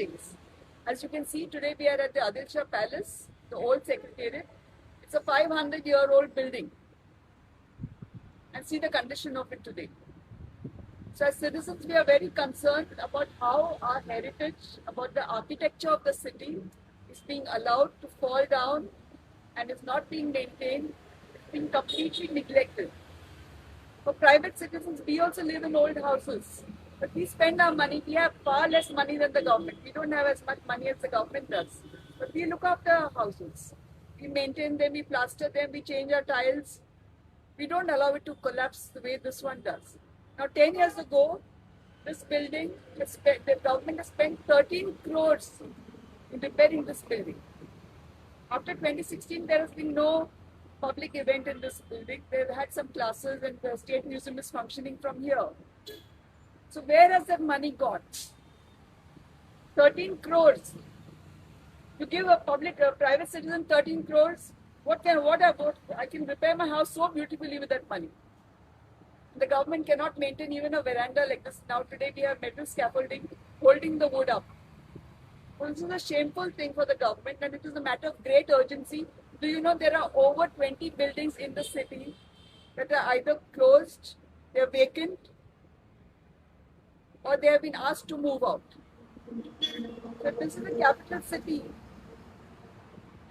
buildings. As you can see, today we are at the Adil Shah Palace, the old secretariat. It's a 500-year-old building. And see the condition of it today. So as citizens, we are very concerned about how our heritage, about the architecture of the city is being allowed to fall down and is not being maintained, it's being completely neglected. For private citizens, we also live in old houses. But we spend our money, we have far less money than the government. We don't have as much money as the government does. But we look after our houses. We maintain them, we plaster them, we change our tiles. We don't allow it to collapse the way this one does. Now 10 years ago, this building, the government has spent 13 crores in repairing this building. After 2016, there has been no public event in this building. They've had some classes and the State Museum is functioning from here. So where has that money gone? 13 crores. You give a private citizen 13 crores, I can repair my house so beautifully with that money. The government cannot maintain even a veranda like this. Now today we have metal scaffolding holding the wood up. Well, this is a shameful thing for the government and it is a matter of great urgency. Do you know there are over 20 buildings in the city that are either closed, they are vacant, or they have been asked to move out. So this is the capital city.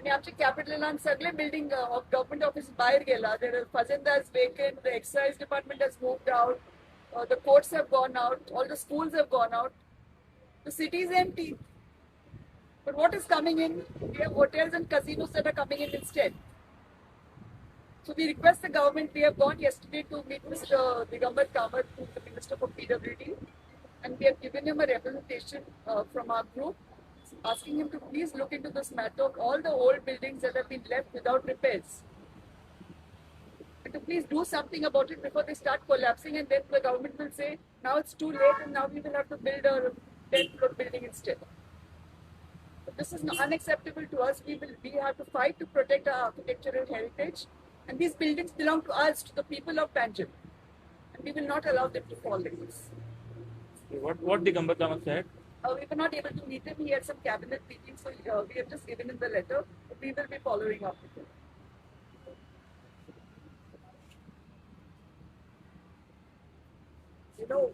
आणि आमच्या कॅपिटलान सगळे building of government office बाहेर गेला. Fazenda is vacant, the excise department has moved out, the courts have gone out, all the schools have gone out. The city is empty. But what is coming in? We have hotels and casinos that are coming in instead. So we request the government, we have gone yesterday to meet Mr. Digambar Kamath, who is the Minister for PWD, and we have given him a representation from our group, asking him to please look into this matter of all the old buildings that have been left without repairs. And to please do something about it before they start collapsing, and then the government will say, now it's too late and now we will have to build a 10-floor building instead. But this is unacceptable to us. We have to fight to protect our architectural heritage, and these buildings belong to us, to the people of Panjim. And we will not allow them to fall like this. What Digambar Kamath said? We were not able to meet him. He had some cabinet meetings, so we have just given him the letter. But we will be following up with him. You know,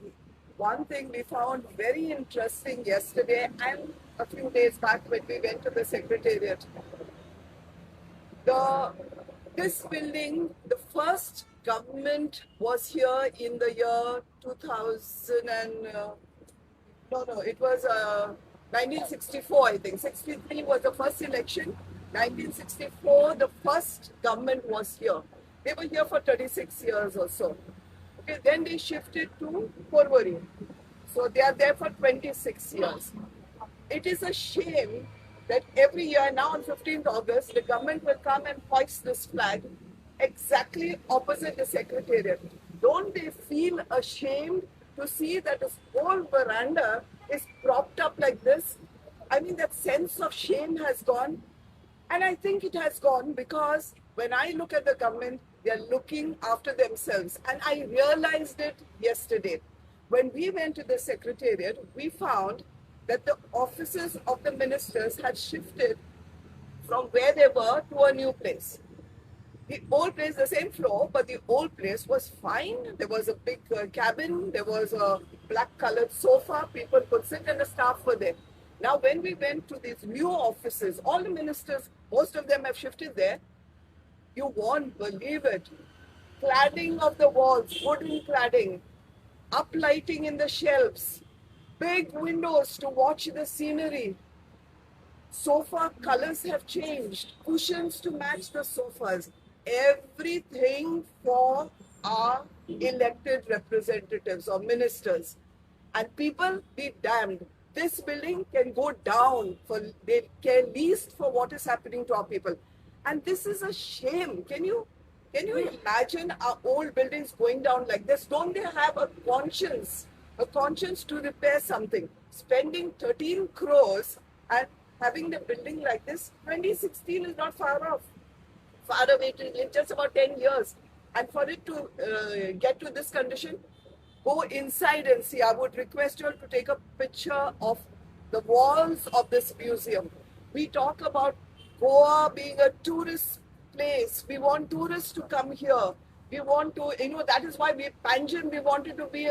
one thing we found very interesting yesterday and a few days back when we went to the secretariat. This building, the first government was here in the year 2000 and... it was 1964, I think. 63 was the first election. 1964, the first government was here. They were here for 36 years or so. Okay, then they shifted to Porvorim. So they are there for 26 years. It is a shame that every year, now on 15th August, the government will come and hoist this flag exactly opposite the secretariat. Don't they feel ashamed to see that this whole veranda is propped up like this? I mean, that sense of shame has gone. And I think it has gone because when I look at the government, they are looking after themselves. And I realized it yesterday. When we went to the secretariat, we found that the offices of the ministers had shifted from where they were to a new place. The old place, the same floor, but the old place was fine. There was a big cabin, there was a black colored sofa, people could sit and the staff were there. Now when we went to these new offices, all the ministers, most of them have shifted there. You won't believe it. Cladding of the walls, wooden cladding, uplighting in the shelves, big windows to watch the scenery. Sofa colors have changed, cushions to match the sofas. Everything for our elected representatives or ministers. And people be damned. This building can go down, they care least for what is happening to our people. And this is a shame. Can you imagine our old buildings going down like this? Don't they have a conscience to repair something? Spending 13 crores and having the building like this, 2016 is not far away, in just about 10 years. And for it to get to this condition, go inside and see. I would request you all to take a picture of the walls of this museum. We talk about Goa being a tourist place. We want tourists to come here. We want to, that is why Panjim, we wanted to be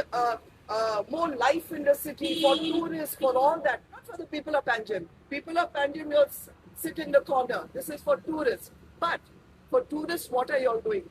more life in the city for tourists, for all that. Not for the people of Panjim. People of Panjim, you'll sit in the corner. This is for tourists. But for tourists, what are you all doing?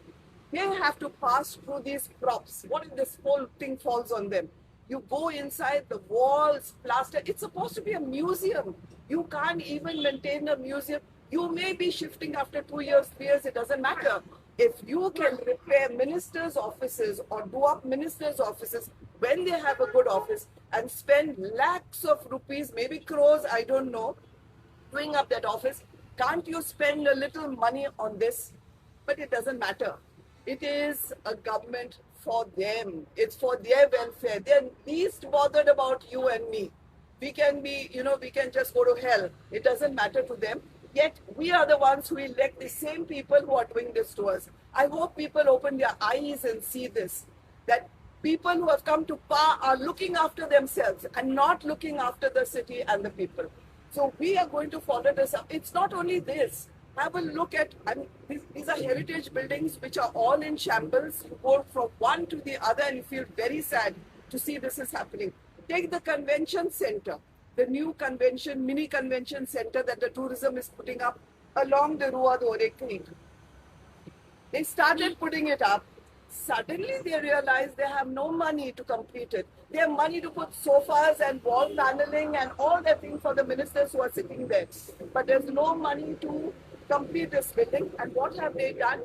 They have to pass through these props. What if this whole thing falls on them? You go inside, the walls, plaster. It's supposed to be a museum. You can't even maintain a museum. You may be shifting after 2 years, 3 years, it doesn't matter. If you can repair ministers' offices or do up ministers' offices when they have a good office and spend lakhs of rupees, maybe crores, I don't know, doing up that office, can't you spend a little money on this? But it doesn't matter. It is a government for them. It's for their welfare. They're least bothered about you and me. We can be, we can just go to hell. It doesn't matter to them. Yet we are the ones who elect the same people who are doing this to us. I hope people open their eyes and see this. That people who have come to power are looking after themselves and not looking after the city and the people. So we are going to follow this up. It's not only this. Have a look at, these are heritage buildings which are all in shambles. You go from one to the other and you feel very sad to see this is happening. Take the convention center, the new mini convention center that the tourism is putting up along the Rua Dore Creek. They started putting it up. Suddenly they realized they have no money to complete it. They have money to put sofas and wall paneling and all that thing for the ministers who are sitting there. But there's no money to complete this building. And what have they done?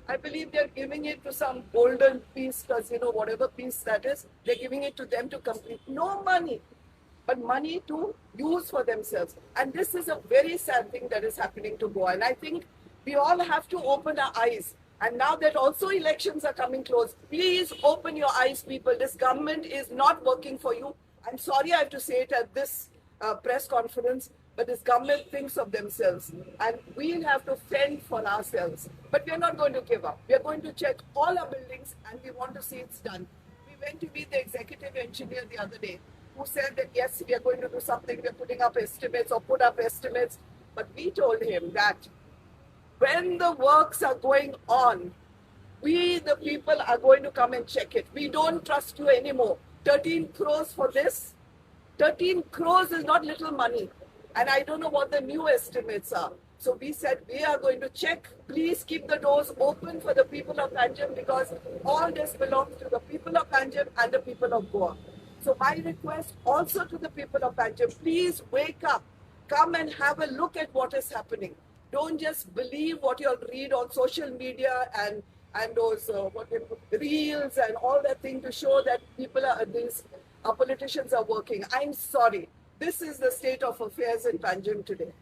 I believe they're giving it to some golden piece, because whatever piece that is, they're giving it to them to complete. No money, but money to use for themselves. And this is a very sad thing that is happening to Goa. And I think we all have to open our eyes. And now that also elections are coming close, please open your eyes, people. This government is not working for you. I'm sorry I have to say it at this press conference, but this government thinks of themselves. And we have to fend for ourselves. But we are not going to give up. We are going to check all our buildings and we want to see it's done. We went to meet the executive engineer the other day who said that yes, we are going to do something. We are putting up estimates or put up estimates. But we told him that when the works are going on, we, the people, are going to come and check it. We don't trust you anymore. 13 crores for this. 13 crores is not little money. And I don't know what the new estimates are. So we said we are going to check. Please keep the doors open for the people of Panjim, because all this belongs to the people of Panjim and the people of Goa. So my request also to the people of Panjim, please wake up. Come and have a look at what is happening. Don't just believe what you'll read on social media and those reels and all that thing to show that our politicians are working. I'm sorry. This is the state of affairs in Panjim today.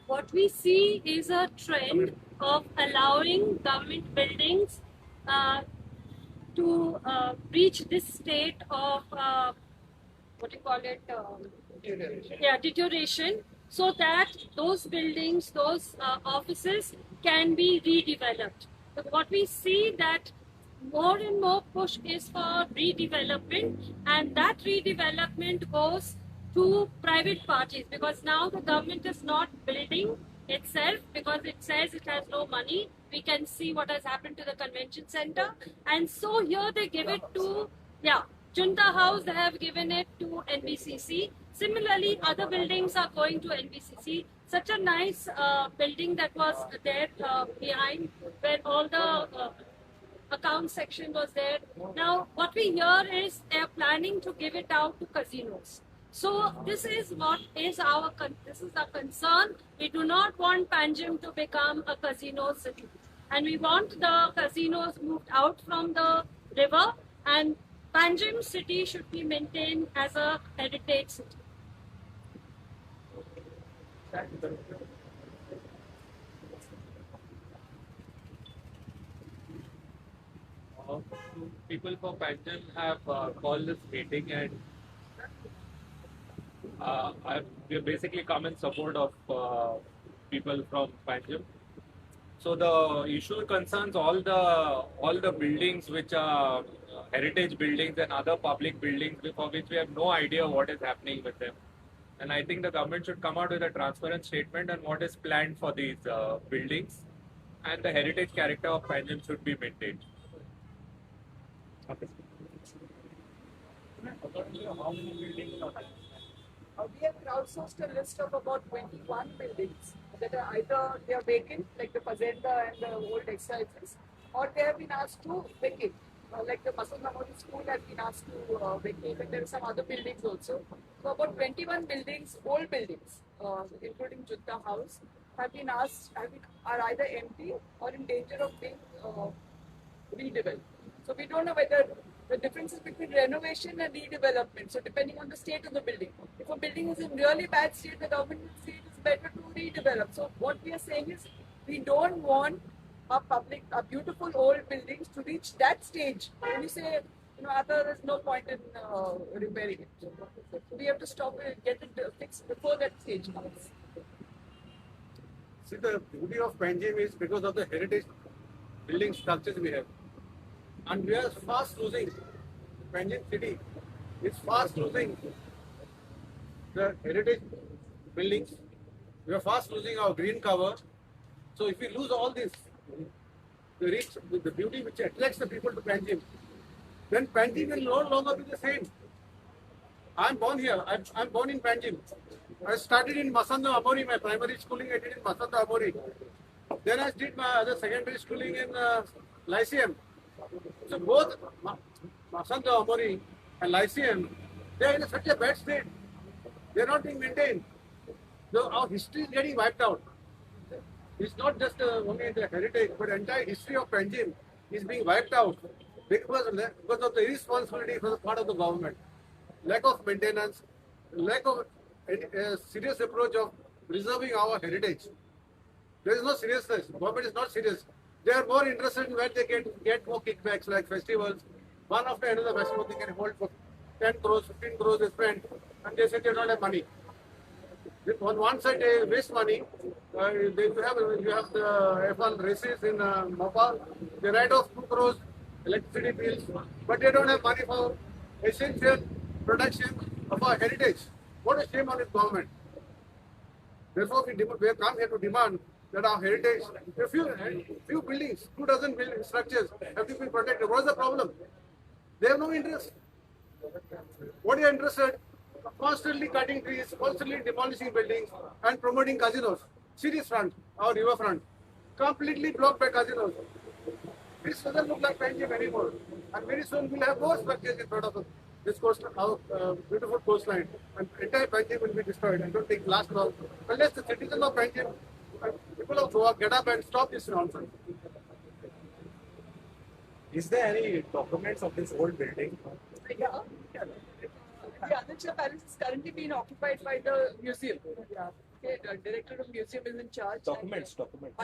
What we see is a trend of allowing government buildings to reach this state of deterioration, so that those buildings, those offices can be redeveloped. But what we see that more and more push is for redevelopment, and that redevelopment goes to private parties, because now the government is not building itself because it says it has no money. We can see what has happened to the convention center, and so here they give it to Junta House. They have given it to NBCC. Similarly, other buildings are going to NBCC. Such a nice building that was there behind, where all the account section was there. Now, what we hear is they are planning to give it out to casinos. So this is what is our concern. We do not want Panjim to become a casino city, and we want the casinos moved out from the river, and Panjim city should be maintained as a heritage city. People for Panjim have called this meeting, and we have basically come in support of people from Panjim. So the issue concerns all the buildings which are heritage buildings and other public buildings for which we have no idea what is happening with them. And I think the government should come out with a transparent statement on what is planned for these buildings, and the heritage character of Panjim should be maintained. Okay. We have crowdsourced a list of about 21 buildings that are either they are vacant, like the Fazenda and the old exercises, or they have been asked to vacate. Like the Masud Namodi school has been asked to vacate, and there are some other buildings also. So about 21 buildings, old buildings, including Junta House, have been asked, are either empty or in danger of being redeveloped. So we don't know whether the difference is between renovation and redevelopment. So depending on the state of the building. If a building is in really bad state, the government will say it is better to redevelop. So what we are saying is we don't want our beautiful old buildings to reach that stage. When you say, there is no point in repairing it. So we have to stop it, get it fixed before that stage comes. See, the beauty of Panjim is because of the heritage building structures we have. And we are fast losing, Panjim city is fast losing the heritage buildings. We are fast losing our green cover. So if we lose all this, the beauty which attracts the people to Panjim, then Panjim will no longer be the same. I'm born here. I'm born in Panjim. I started in Masanda Amori. My primary schooling I did in Masanda Amori. Then I did my other secondary schooling in Lyceum. So both Masanda Amori and Lyceum, they are in such a bad state. They are not being maintained. So our history is getting wiped out. It's not just only the heritage, but the entire history of Panjim is being wiped out because of the irresponsibility for the part of the government. Lack of maintenance, lack of a serious approach of preserving our heritage. There is no seriousness. Government is not serious. They are more interested in where they get more kickbacks like festivals. One after another festival they can hold for 10 crores, 15 crores they spend, and they say they don't have money. On one side they waste money. You have the F1 races in Mopal. They write off 2 crores electricity bills, but they don't have money for essential protection of our heritage. What a shame on this government. Therefore, we have come here to demand that our heritage, a few buildings, 2 dozen building structures have to be protected. What is the problem? They have no interest. What they are interested? Constantly cutting trees, constantly demolishing buildings, and promoting casinos. See this front, our riverfront, completely blocked by casinos. This doesn't look like Panjim anymore. And very soon we'll have more structures in front of this coast, our beautiful coastline. And entire Panjim will be destroyed. I don't think it lasts long. Unless the citizens of Panjim, people of Goa, get up and stop this nonsense. Is there any documents of this old building? Yeah. The Aditya Palace is currently being occupied by the museum. Yeah. Okay, the director of museum is in charge. Documents.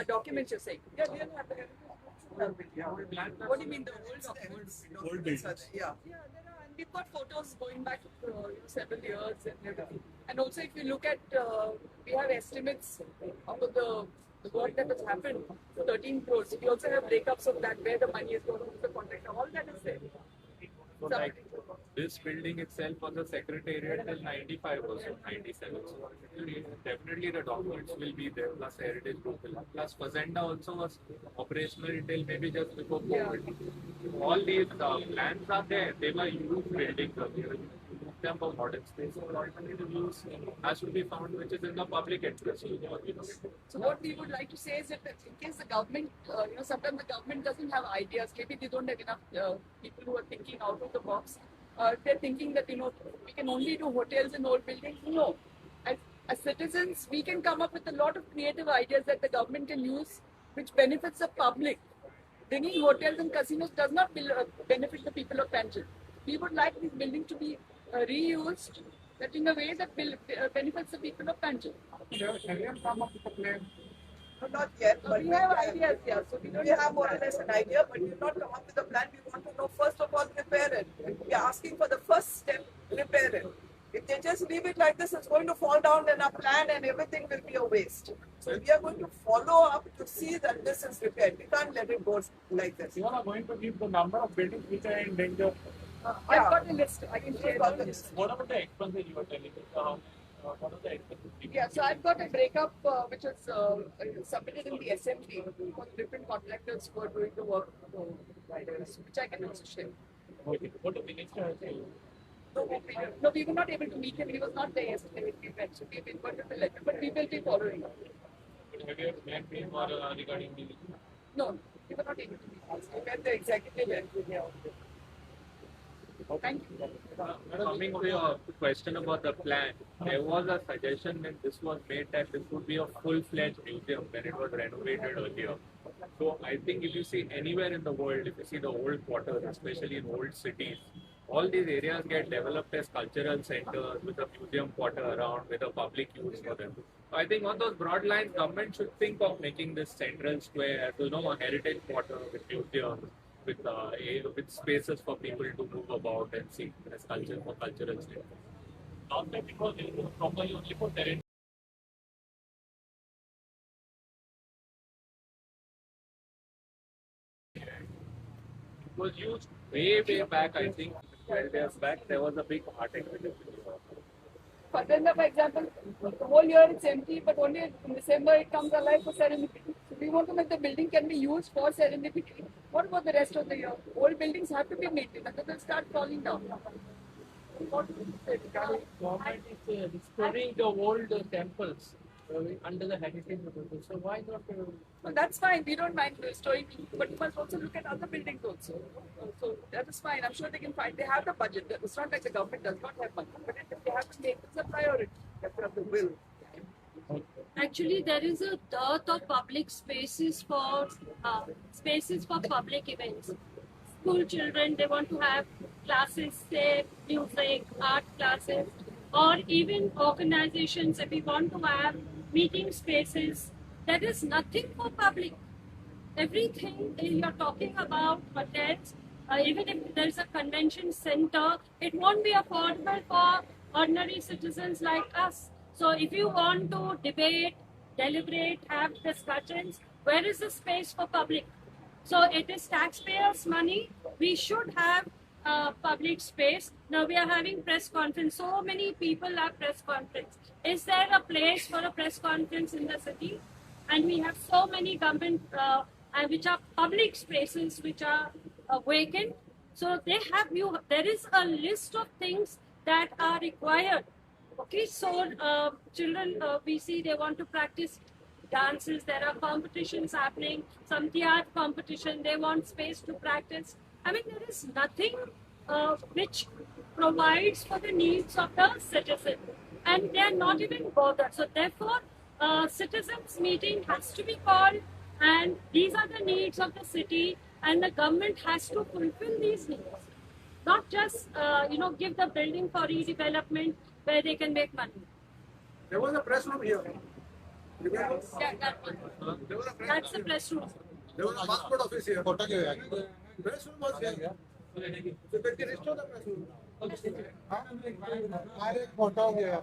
Documents you're saying. Yeah, we don't have the What do you mean the old documents? Old buildings. Yeah, there are, and we've got photos going back several years and everything. And also, if you look at, we have estimates of the work that has happened, 13 crores. We also have breakups of that, where the money is going to the contractor. All that is there. So like this building itself was a secretariat till 95 or so, 97. So definitely the documents will be there, plus heritage group will have. Plus Fazenda also was operational until maybe just before COVID. All these plans are there. They were used buildings earlier. Them for modern space. So alternative use has to be found which is in the public interest. So what we would like to say is that in case the government, sometimes the government doesn't have ideas. Maybe they don't have enough people who are thinking out of the box. They're thinking that we can only do hotels in old buildings. No, as citizens, we can come up with a lot of creative ideas that the government can use, which benefits the public. Bringing hotels and casinos does not benefit the people of Panjim. We would like these buildings to be reused, that in a way that benefits the people of Panjim. Have you come up with a plan? No, not yet, but We have ideas, yeah. So we have more or less an idea, but we've not come up with a plan. We want to know, first of all, repair it. We are asking for the first step, repair it. If they just leave it like this, it's going to fall down in our plan and everything will be a waste. So we are going to follow up to see that this is repaired. We can't let it go like this. You are going to give the number of buildings which are in danger. I've got a list. I can share the list. What about the expenses you were telling? What are the expenses? Yeah, so I've got a breakup which was submitted in the assembly for the different contractors who are doing the work, which I can also share. Okay. What the minister has said? No, we were not able to meet him. He was not there yesterday. We went, so we've invited the letter, but we will be following up. But have you met him or regarding the? No, we were not able to meet him. We met the executive and thank you. Coming to your question about the plan, there was a suggestion when this was made that this would be a full-fledged museum when it was renovated earlier. So I think if you see anywhere in the world, if you see the old quarters, especially in old cities, all these areas get developed as cultural centers with a museum quarter around with a public use for them. So I think on those broad lines, government should think of making this central square as a heritage quarter with museums, with spaces for people to move about and see as culture for cultural centers. Not that because it was properly only for terrain. It was used way back, I think 12 years back. There was a big art exhibition. Fazenda, for example, the whole year it's empty, but only in December it comes alive for serendipity. So we want to make the building can be used for serendipity. What about the rest of the year? Old buildings have to be maintained, otherwise they'll start falling down. Government is restoring the old temples under the heritage reserve. So why not? Well, that's fine. We don't mind restoring, but you must also look at other buildings also. So that is fine. I'm sure they can find. They have the budget. It's not like the government does not have money, but they have to make this a priority. They have to have the will. Actually, there is a dearth of public spaces for public events. School children, they want to have classes, say music, art classes, or even organizations. If we want to have meeting spaces, there is nothing for public. Everything you're talking about hotels, even if there's a convention center, it won't be affordable for ordinary citizens like us. So if you want to debate, deliberate, have discussions, where is the space for public? So it is taxpayers' money. We should have public space. Now we are having press conference. So many people have press conference. Is there a place for a press conference in the city? And we have so many government which are public spaces which are vacant. So they have there is a list of things that are required. Okay, so children, we see they want to practice dances, there are competitions happening, some theatre competition, they want space to practice. I mean, there is nothing which provides for the needs of the citizen, and they are not even bothered. So therefore, citizens meeting has to be called, and these are the needs of the city, and the government has to fulfill these needs. Not just, give the building for redevelopment where they can make money. There was a press room here. Yeah, that one. That's the press room. There was a passport office here. Press room was here. So they can restore the press room. एक photo गया